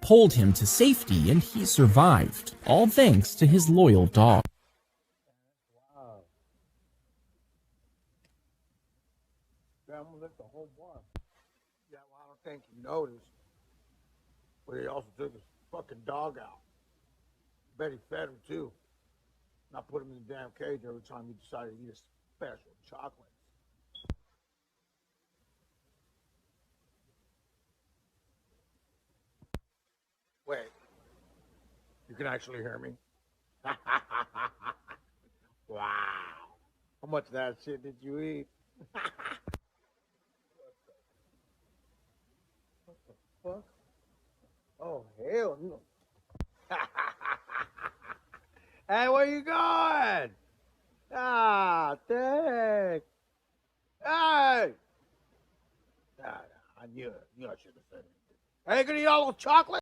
pulled him to safety and he survived, all thanks to his loyal dog. Wow. Yeah, I'm gonna lift the whole bar. Yeah, well, I don't think you noticed, but he also took his fucking dog out. Bet he fed him too. Not put him in the damn cage every time he decided to eat a special chocolate. Wait, you can actually hear me? Wow. How much of that shit did you eat? What the fuck? Oh, hell no. Hey, where you going? Ah, dang. Hey! Ah, I knew it. I should have said it. Hey, you gonna eat all the chocolate?